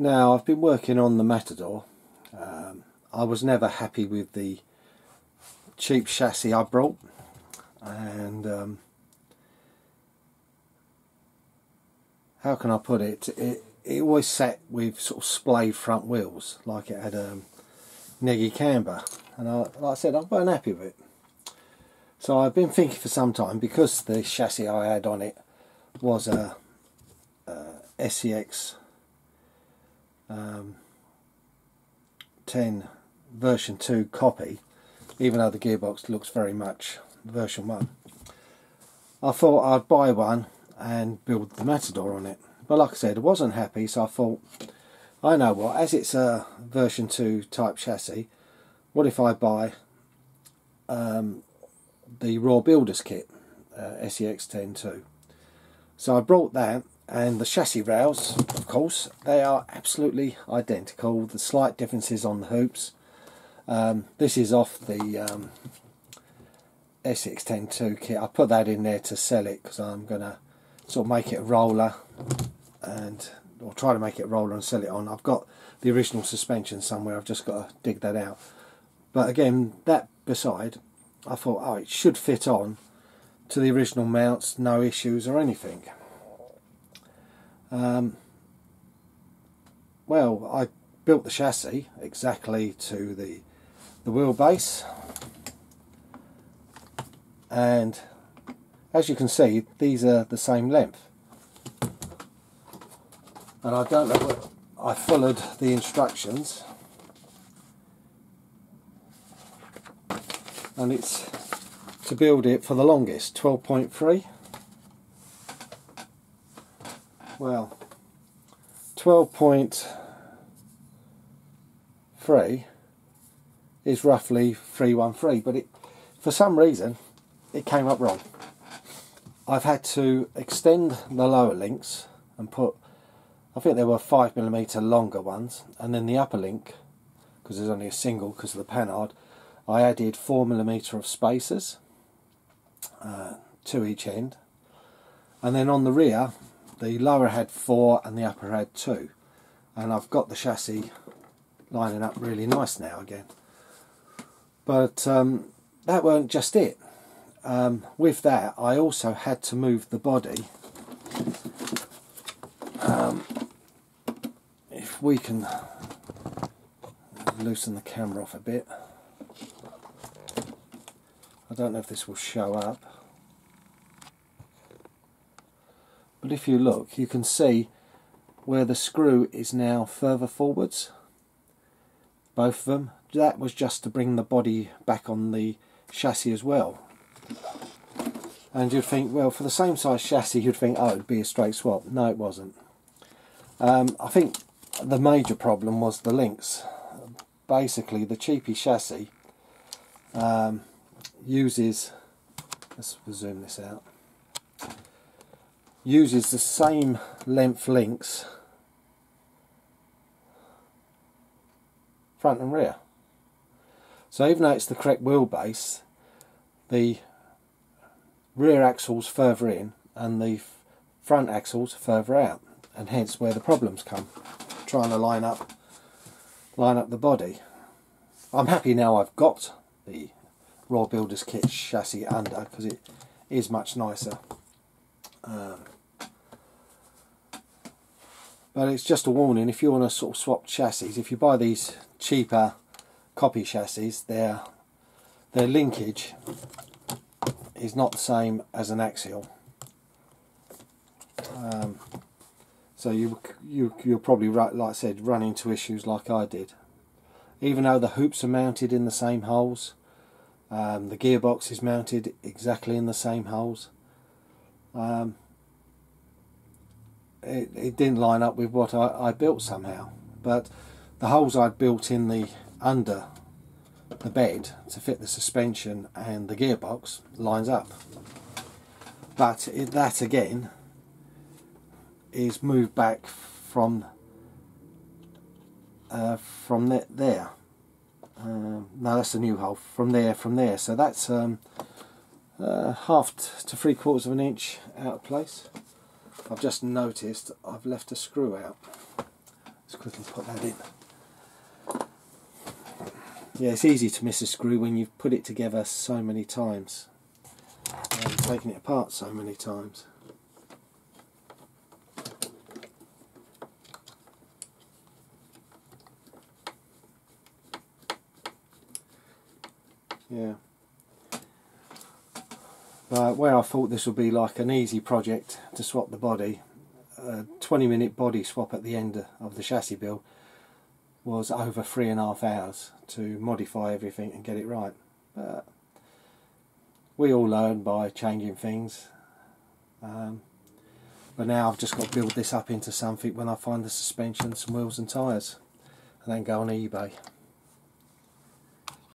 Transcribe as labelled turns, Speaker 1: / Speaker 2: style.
Speaker 1: Now, I've been working on the Matador. I was never happy with the cheap chassis I brought, and how can I put it? It always sat with sort of splayed front wheels, like it had a neggy camber, and like I said, I wasn't happy with it. So I've been thinking for some time, because the chassis I had on it was a scx10 version 2 copy, even though the gearbox looks very much version 1. I thought I'd buy one and build the Matador on it. But like I said, I wasn't happy, so I thought, I know what, as it's a version 2 type chassis, what if I buy the Raw Builders kit, scx10 too. So I brought that, and the chassis rails, of course, they are absolutely identical. The slight differences on the hoops. This is off the scx10 kit. I put that in there to sell it, because I'm going to sort of make it a roller, or try to make it a roller and sell it on. I've got the original suspension somewhere, I've just got to dig that out. But again, that beside, I thought, oh, it should fit on to the original mounts, no issues or anything. Well, I built the chassis exactly to the wheelbase, and as you can see, these are the same length. And I don't know what, I followed the instructions, and it's to build it for the longest, 12.3. Well, 12.3 is roughly 313, but for some reason it came up wrong. I've had to extend the lower links and put, I think there were 5mm longer ones, and then the upper link, because there's only a single because of the panhard, I added 4mm of spacers to each end, and then on the rear the lower had 4 and the upper had 2, and I've got the chassis lining up really nice now again. But that weren't just it. With that, I also had to move the body. If we can loosen the camera off a bit, I don't know if this will show up, but if you look, you can see where the screw is now further forwards, both of them. That was just to bring the body back on the chassis as well. And you'd think, well, for the same size chassis, you'd think, oh, it'd be a straight swap. No, it wasn't. I think the major problem was the links. Basically, the cheapy chassis uses, let's zoom this out, uses the same length links front and rear. So even though it's the correct wheelbase, the rear axle's further in and the front axle's further out, and hence where the problems come, trying to line up the body. I'm happy now I've got the Raw Builders kit chassis under, because it is much nicer. But it's just a warning, if you want to sort of swap chassis, if you buy these cheaper copy chassis, their linkage is not the same as an axial. So you'll probably, like I said, run into issues like I did. Even though the hoops are mounted in the same holes, the gearbox is mounted exactly in the same holes, it didn't line up with what I built somehow. But the holes I'd built in the under the bed to fit the suspension and the gearbox lines up. But that again is moved back from there. No, that's the new hole. From there. So that's half to 3/4 of an inch out of place. I've just noticed I've left a screw out. Let's quickly put that in. Yeah, it's easy to miss a screw when you've put it together so many times and taken it apart so many times. Yeah. But where I thought this would be like an easy project to swap the body, a 20-minute body swap at the end of the chassis build was over 3.5 hours to modify everything and get it right. But we all learn by changing things. But now I've just got to build this up into something when I find the suspension, some wheels and tyres, and then go on eBay.